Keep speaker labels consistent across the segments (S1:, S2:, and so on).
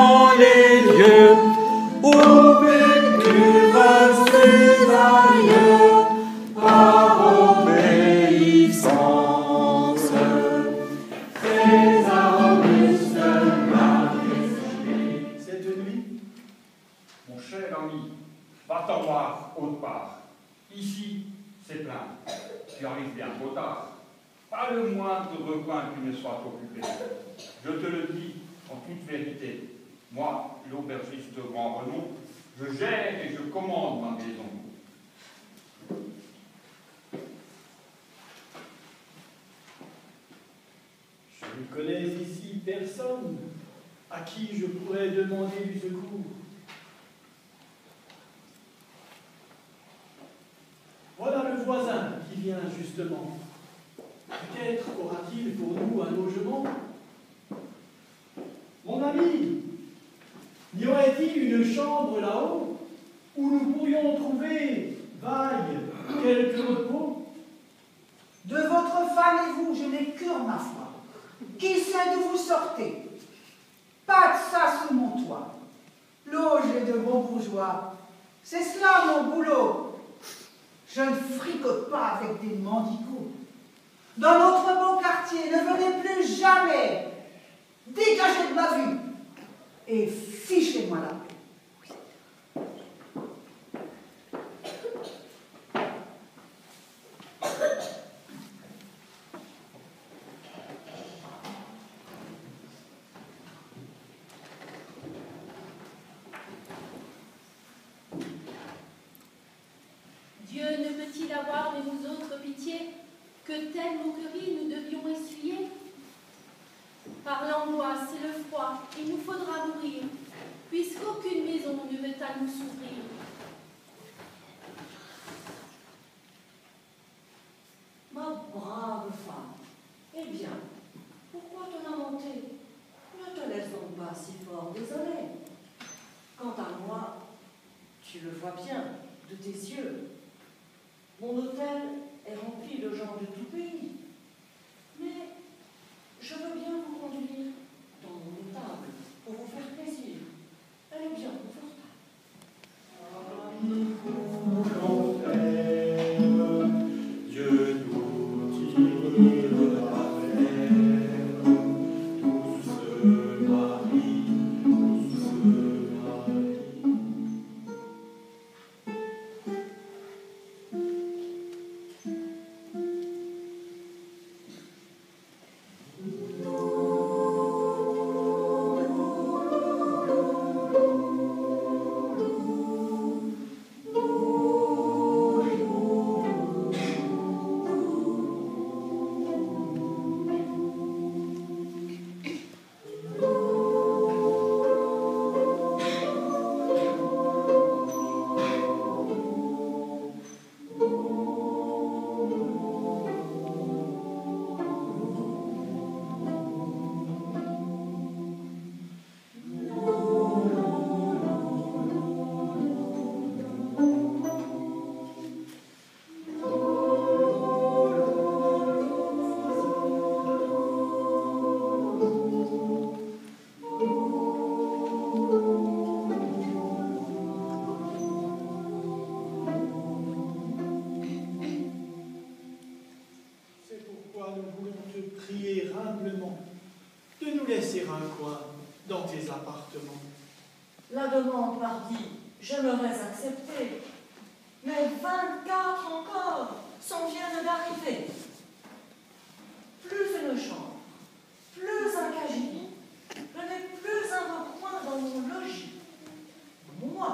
S1: dans les lieux où vécurent ses aïeux par obéissance. Ces arbustes majestés.
S2: Cette nuit,
S3: Mon cher ami, va-t'en voir autre part. Ici, c'est plein. Tu arrives bien trop tard. Pas le moindre recoin qui ne soit occupé. Je te le dis en toute vérité. Moi, l'aubergiste de grand renom, je gère et je commande ma maison.
S2: je ne connais ici personne à qui je pourrais demander du secours. Voilà le voisin qui vient justement. Peut-être aura-t-il pour nous un logement. Mon ami, n'y aurait-il une chambre là-haut où nous pourrions trouver vaille quelque repos?
S4: De votre femme et vous, je n'ai cure, ma foi. Qui sait d'où vous sortez? Pas de ça sous mon toit. Loge de bons bourgeois. C'est cela mon boulot. Je ne fricote pas avec des mendicots. Dans notre beau quartier, ne venez plus jamais. Dégagez de ma vue et fichez-moi la paix.
S5: Dieu ne peut-il avoir de nous autres pitié, que telle moquerie nous devions essuyer? Par l'angoisse et le froid, il nous faudra mourir, puisqu'aucune maison ne veut à nous s'ouvrir.
S6: Ma brave femme, eh bien, pourquoi te lamenter? Ne te laisse donc pas si fort désolée. Quant à moi, tu le vois bien de tes yeux. Mon hôtel est rempli de gens de tout pays. Mais je veux bien vous conduire dans mon étable pour vous faire plaisir. Elle est bien confortable.
S1: Dieu nous tirera vers douce Marie, douce Marie.
S6: La demande partie, j'aimerais accepter. Mais 24 encore s'en viennent d'arriver. Plus une chambre, plus un cagibi, je n'ai plus un recoin dans mon logis. Moi,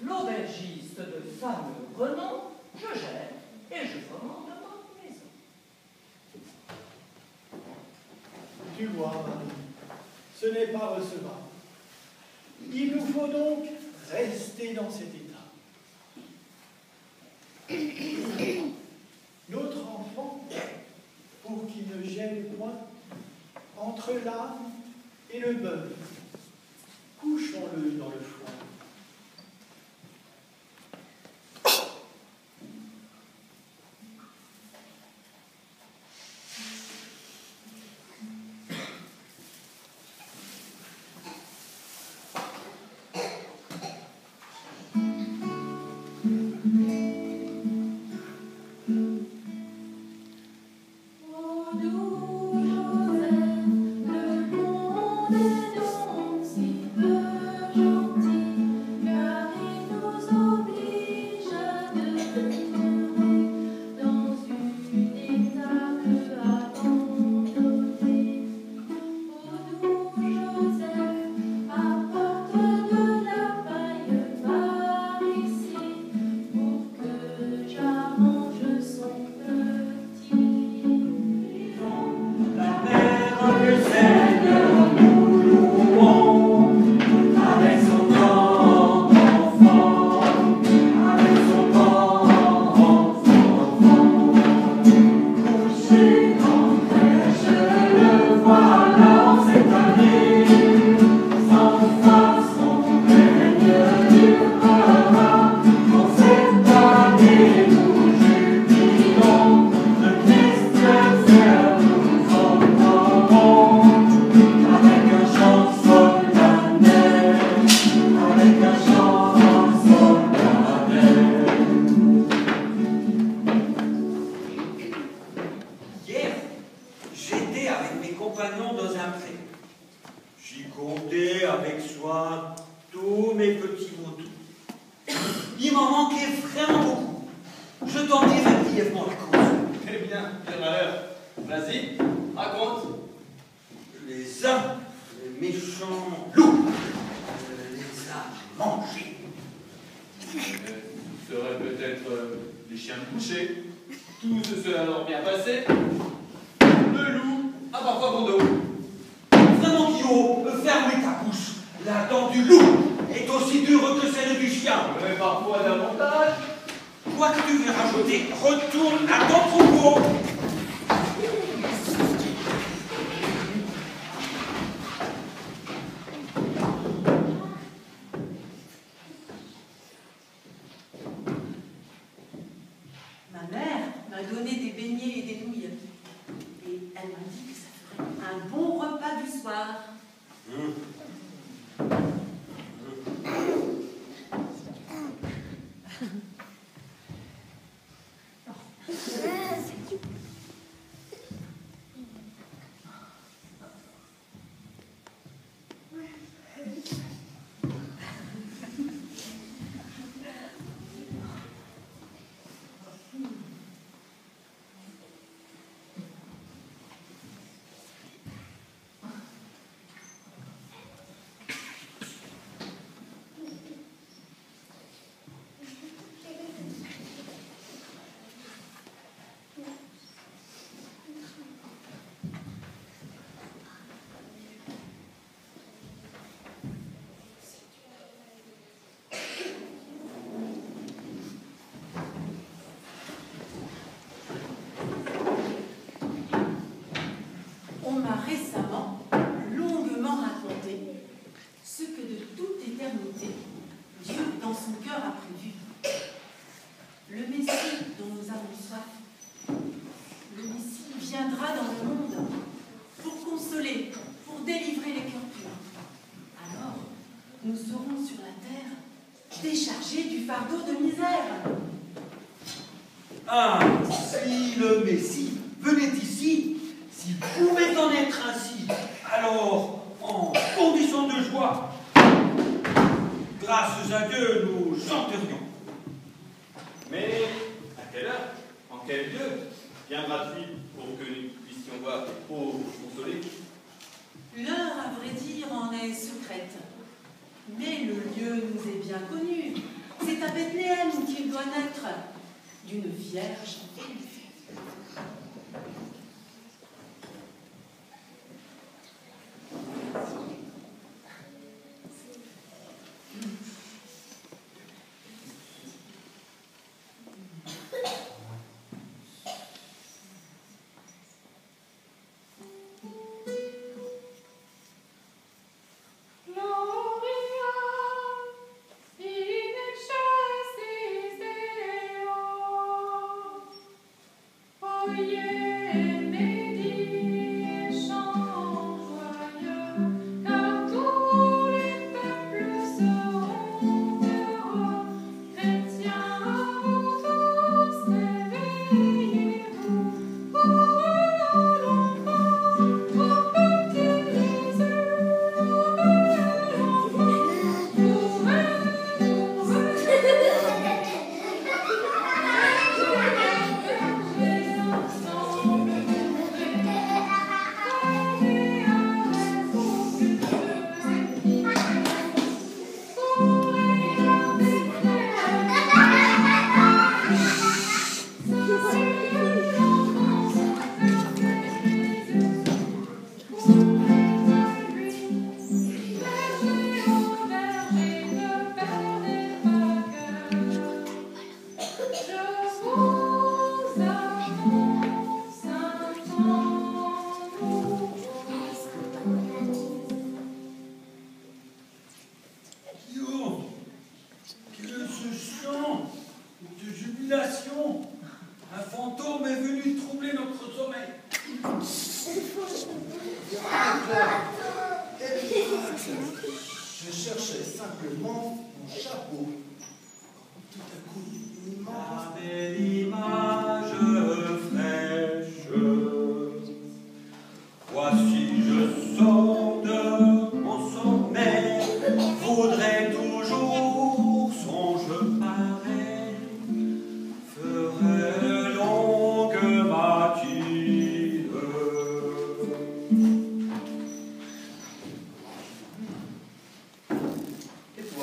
S6: l'aubergiste de fameux renom, je gère et je commande ma maison.
S2: Tu vois, Marie, ce n'est pas recevable. Il nous faut donc rester dans cet état. Notre enfant, pour qu'il ne gêne point, entre l'âne et le bœuf, couchons-le dans le foin.
S7: rangé avec soin tous mes petits moutons. Il m'en manquait vraiment beaucoup. Je t'en dirai brièvement la cause.
S1: Eh bien, pire malheur. Vas-y, raconte.
S7: Les uns, les méchants loups, les a mangés.
S1: Ce seraient peut-être des chiens de boucher. Tout se serait alors bien passé. Le loup a parfois bon dos.
S7: Vraiment, Guillaume, fermez ta bouche. La dent du loup est aussi dure que celle du chien.
S1: Mais parfois davantage.
S7: Quoi que tu veux rajouter, retourne à ton troupeau.
S6: Ma mère m'a donné des beignets et des nouilles. Et elle m'a dit que ça ferait un bon repas du soir. On m'a récemment longuement raconté ce que de toute éternité Dieu dans son cœur a prévu. Le Messie dont nous avons soif, le Messie viendra dans le monde pour consoler, pour délivrer les cœurs purs. Alors, nous serons sur la terre déchargés du fardeau de misère.
S7: Ah, si le Messie venait ici, s'il pouvait en être ainsi, alors, en condition de joie, grâce à Dieu, nous chanterions.
S1: Mais à quelle heure, en quel lieu viendra-t-il pour que nous puissions voir les pauvres consolés?
S6: L'heure, à vrai dire, en est secrète. Mais le lieu nous est bien connu. C'est à Bethléem qu'il doit naître, d'une vierge.
S7: Un fantôme est venu troubler notre sommeil.
S8: Je cherchais simplement mon chapeau. Tout à coup, une
S7: La belle image fraîche. Voici je sors de mon sommeil.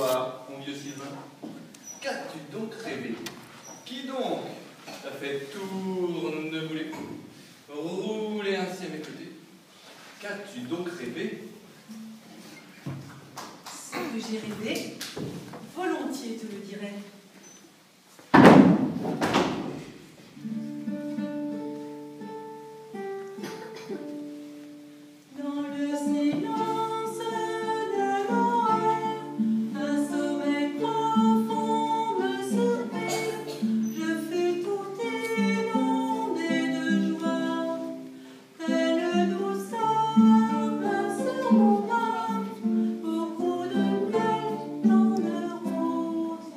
S1: Bonsoir, mon vieux Sylvain. Qu'as-tu donc rêvé? Qui donc t'a fait tournebouler, rouler ainsi à mes côtés? Qu'as-tu donc rêvé?
S9: Ce que j'ai rêvé, volontiers te le dirais. Dans le silence de Noël, un sommeil profond me soupire. Je fus tout inondée de joie, telle douceur pleure sur mon âme, beaucoup de miel dans le rose.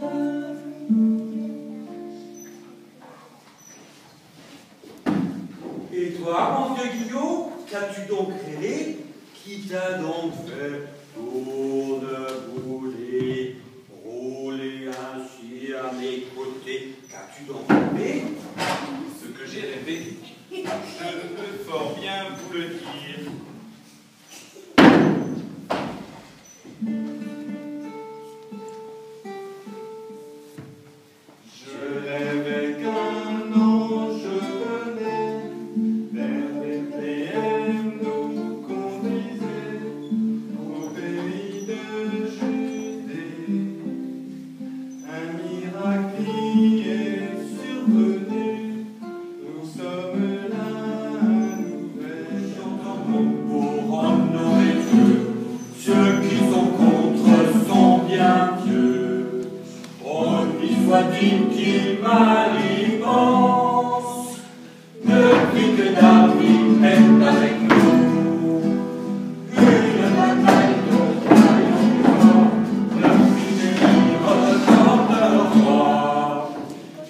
S7: Et toi, mon vieux Guillaume, qu'as-tu donc rêvé? Qui t'a donc fait tournebouler, rouler ainsi à mes côtés? Qu'as-tu donc rêvé?
S1: Ce que j'ai rêvé, je peux fort bien vous le dire. Je rêvais qu'un ange venait vers Bethléem nous conduisait au pays de Judée. Un miracle y est survenu, nous sommes la nouvelle.
S7: Chantons pour honorer Dieu, ceux qui sont contre sont bien Dieu. Honni soit-il qu'il mal y pense, depuis que David est avec nous. Une bataille de vaillants, le finir comme le roi.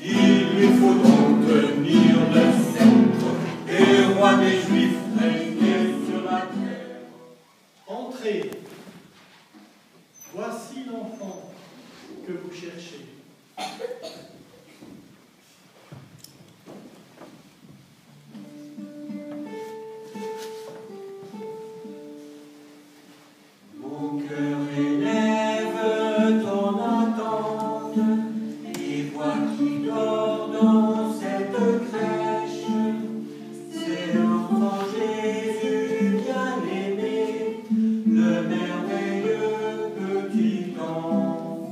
S7: Il lui faut donc tenir le sceptre et roi des Juifs régner sur la terre.
S2: Entrez. Voici l'enfant que vous cherchez.
S7: Mon cœur élève ton attente, et vois qui dort dans cette crèche. C'est l'enfant Jésus bien-aimé, le merveilleux petit enfant.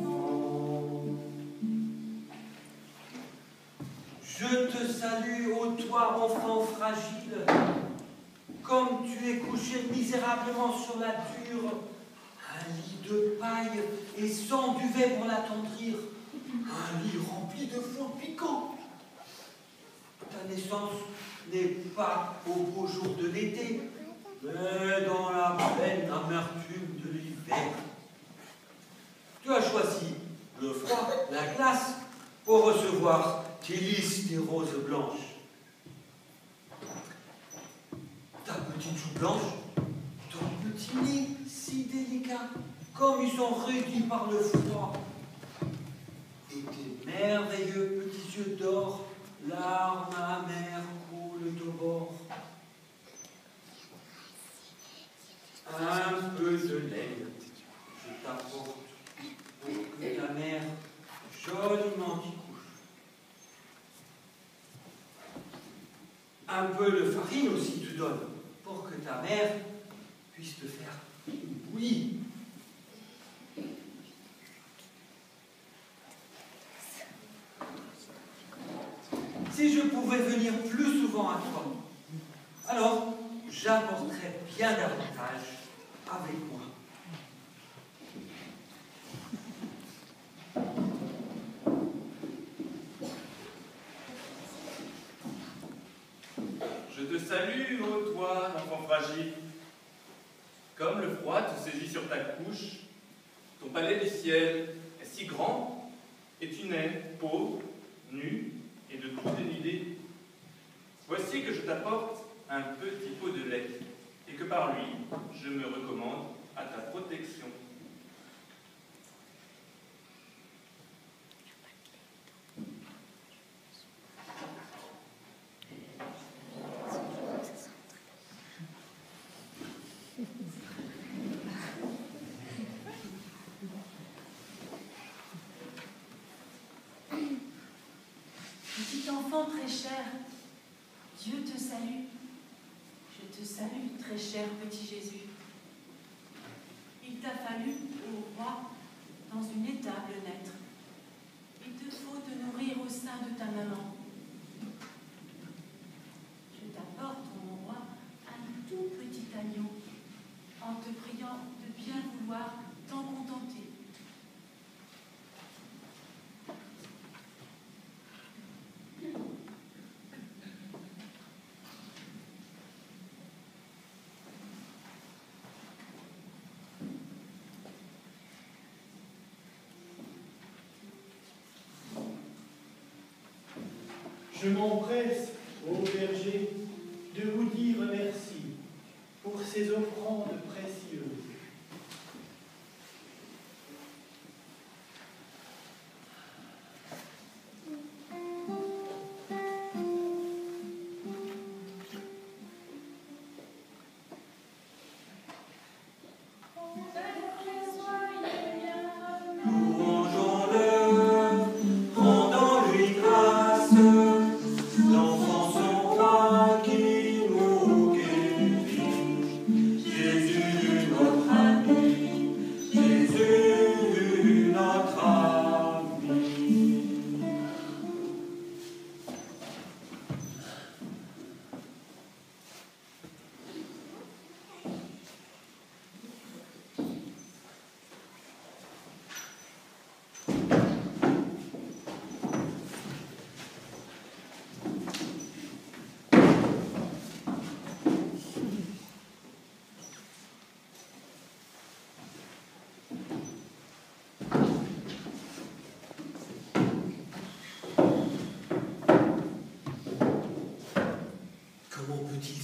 S7: Je te salue, ô toi, enfant fragile, comme tu es couché misérablement sur la dure, un lit de paille et sans duvet pour l'attendrir, un lit rempli de foin piquant. Ta naissance n'est pas au beau jour de l'été, mais dans la pleine amertume de l'hiver. Tu as choisi le froid, la glace, pour recevoir tes lys, tes roses blanches. Ta petite joue blanche, ton petit nez si délicat, comme ils sont rudis par le froid. Et tes merveilleux petits yeux d'or, larmes amères coulent au bord. Un peu de laine, je t'apporte pour que ta mère joliment y couche. Un peu de farine aussi te donne, pour que ta mère puisse te faire une bouillie. Si je pouvais venir plus souvent à toi, alors j'apporterais bien davantage avec moi.
S1: Je te salue, ô toi, enfant fragile. Comme le froid te saisit sur ta couche, ton palais du ciel est si grand, et tu nais pauvre, nu et de tout dénudé. Voici que je t'apporte un petit pot de lait, et que par lui, je me recommande à ta protection.
S9: cher. Dieu te salue. Je te salue, très cher petit Jésus. Il t'a fallu, ô roi, dans une étable naître. Il te faut te nourrir au sein de ta maman. Je t'apporte, mon roi, un tout petit agneau, en te priant de bien vouloir t'en contenter.
S2: Je m'empresse, ô berger, de vous dire merci pour ces offrandes précieuses.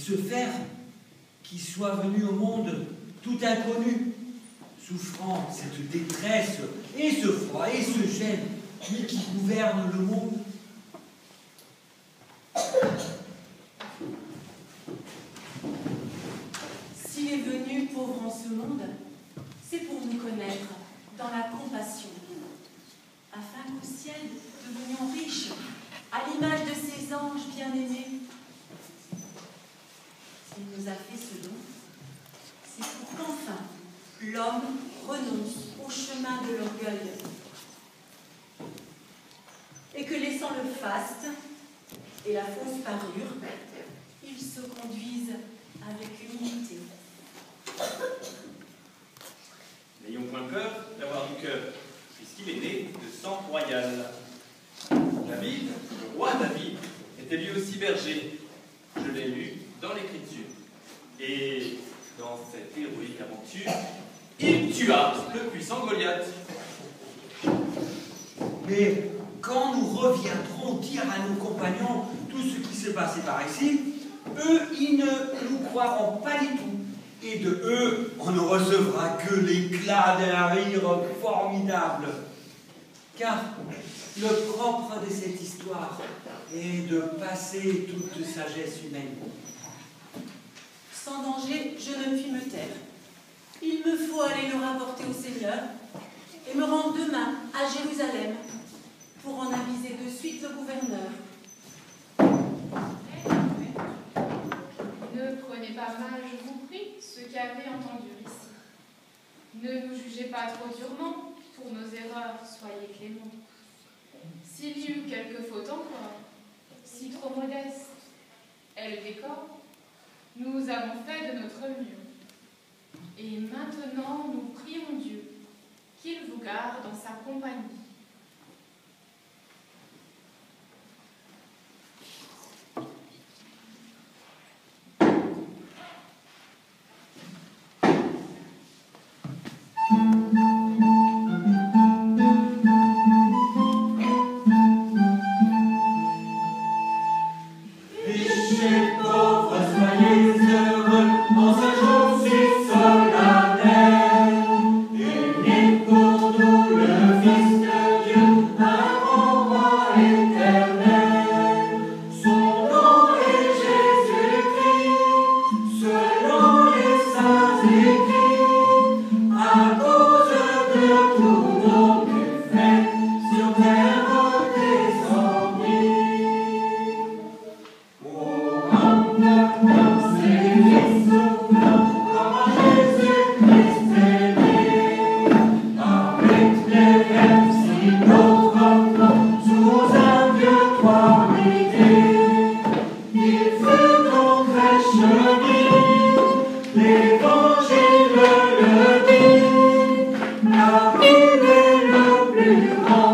S7: Se faire qui soit venu au monde tout inconnu, souffrant cette détresse et ce froid et ce gel, lui qui gouverne le monde.
S9: S'il est venu pauvre en ce monde, c'est pour nous connaître dans la compassion, afin qu'au ciel devenions riches, à l'image de ses anges bien-aimés. S'il nous a fait ce don, c'est pour qu'enfin l'homme renonce au chemin de l'orgueil et que, laissant le faste et la fausse parure, il se conduise avec humilité.
S1: N'ayons point peur d'avoir du cœur, puisqu'il est né de sang royal. David, le roi David, était lui aussi berger. Je l'ai lu dans l'Écriture. Et dans cette héroïque aventure, il tua le puissant Goliath.
S7: Mais quand nous reviendrons dire à nos compagnons tout ce qui s'est passé par ici, eux, ils ne nous croiront pas du tout. Et de eux, on ne recevra que l'éclat d'un rire formidable. Car le propre de cette histoire est de passer toute sagesse humaine.
S9: Sans danger, je ne puis me taire. Il me faut aller le rapporter au Seigneur et me rendre demain à Jérusalem pour en aviser de suite le gouverneur.
S10: Ne prenez pas mal, je vous prie, ce qu'avez entendu ici. Ne nous jugez pas trop durement, pour nos erreurs, soyez cléments. S'il y eut quelques fautes encore, si trop modestes, elles décorent, nous avons fait de notre mieux. Et maintenant, nous prions Dieu qu'il vous garde dans sa compagnie.
S11: du grand